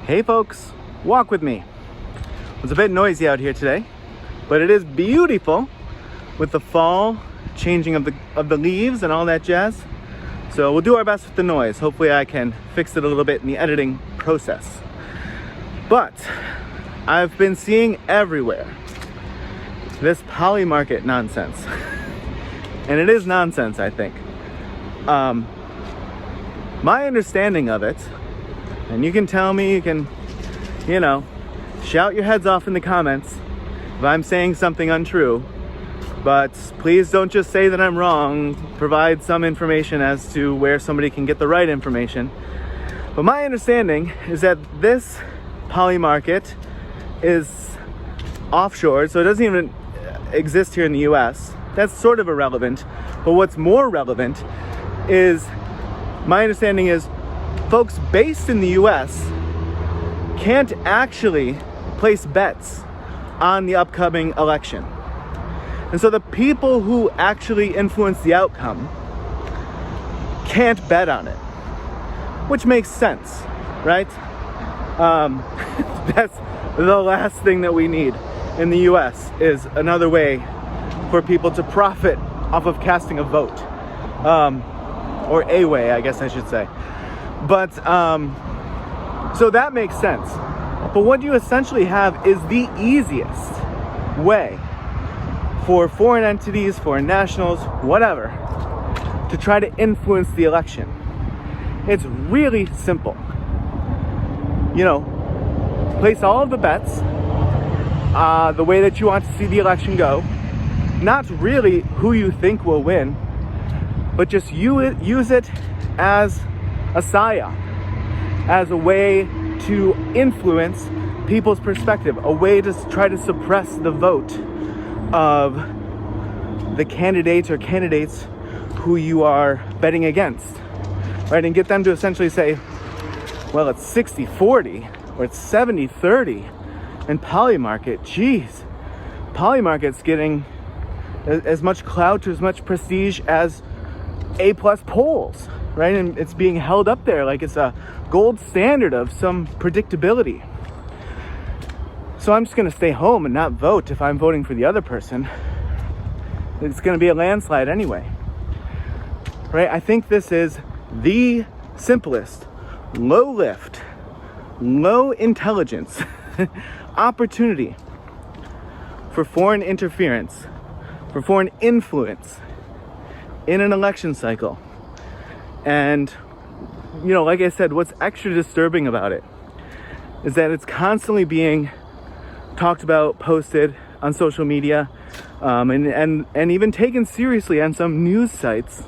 Hey folks, walk with me. It's a bit noisy out here today, but it is beautiful with the fall changing of the leaves and all that jazz. So we'll do our best with the noise. Hopefully I can fix it a little bit in the editing process. But I've been seeing everywhere this Polymarket nonsense. And it is nonsense, I think. My understanding of it, and you can tell me, you can, shout your heads off in the comments if I'm saying something untrue, but please don't just say that I'm wrong. Provide some information as to where somebody can get the right information. But my understanding is that this Polymarket is offshore, so it doesn't even exist here in the US. That's sort of irrelevant, but what's more relevant is, my understanding is, folks based in the US can't actually place bets on the upcoming election. And so the people who actually influence the outcome can't bet on it, which makes sense, right? That's the last thing that we need in the US, is another way for people to profit off of casting a vote. Or a way, I guess I should say. But, so that makes sense. But what you essentially have is the easiest way for foreign entities, foreign nationals, whatever, to try to influence the election. It's really simple. Place all of the bets the way that you want to see the election go. Not really who you think will win, but just use it as a psyop, as a way to influence people's perspective, a way to try to suppress the vote of the candidates who you are betting against, right? And get them to essentially say, well, it's 60-40 or it's 70-30 in Polymarket. Geez, Polymarket's getting as much clout, as much prestige as A+ polls, right? And it's being held up there like it's a gold standard of some predictability. So I'm just going to stay home and not vote if I'm voting for the other person. It's going to be a landslide anyway, right? I think this is the simplest, low lift, low intelligence opportunity for foreign interference, for foreign influence in an election cycle. And, like I said, what's extra disturbing about it is that it's constantly being talked about, posted on social media, and even taken seriously on some news sites,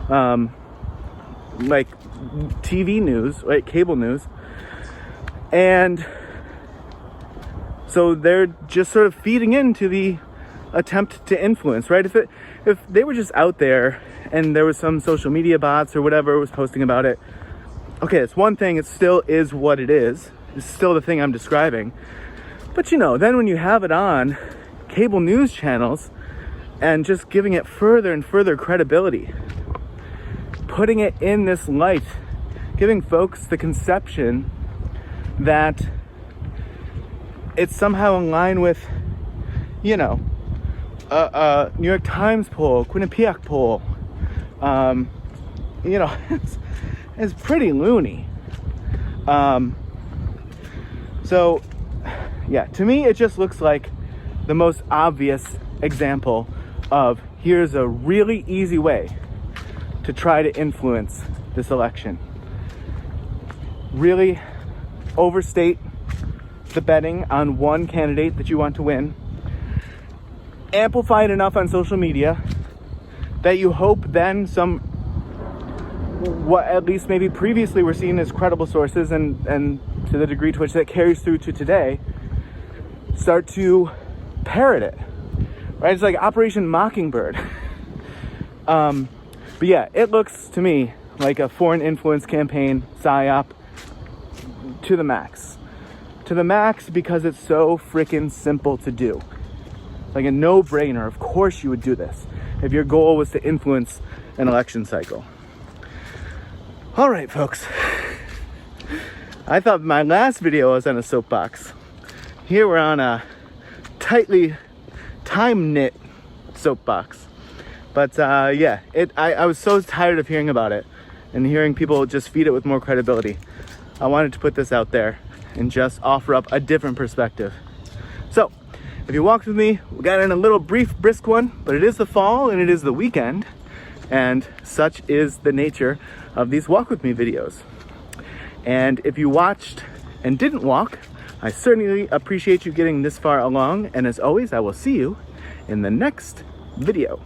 like TV news, right, cable news. And so they're just sort of feeding into the attempt to influence, right? If they were just out there and there was some social media bots or whatever was posting about it, okay, it's one thing. It still is what it is. It's still the thing I'm describing. But then when you have it on cable news channels and just giving it further and further credibility, putting it in this light, giving folks the conception that it's somehow in line with, New York Times poll, Quinnipiac poll. It's pretty loony. So, yeah, to me, it just looks like the most obvious example of here's a really easy way to try to influence this election. Really overstate the betting on one candidate that you want to win. Amplify it enough on social media that you hope then what at least maybe previously were seen as credible sources, and to the degree to which that carries through to today, start to parrot it, right? It's like Operation Mockingbird. But yeah, it looks to me like a foreign influence campaign, psyop, to the max. To the max, because it's so freaking simple to do. Like a no-brainer. Of course you would do this if your goal was to influence an election cycle. All right, folks. I thought my last video was on a soapbox. Here we're on a tightly time knit soapbox. But yeah, I was so tired of hearing about it and hearing people just feed it with more credibility. I wanted to put this out there and just offer up a different perspective. So, if you walked with me, we got in a little brisk one, but it is the fall and it is the weekend, and such is the nature of these walk with me videos. And if you watched and didn't walk, I certainly appreciate you getting this far along, and as always, I will see you in the next video.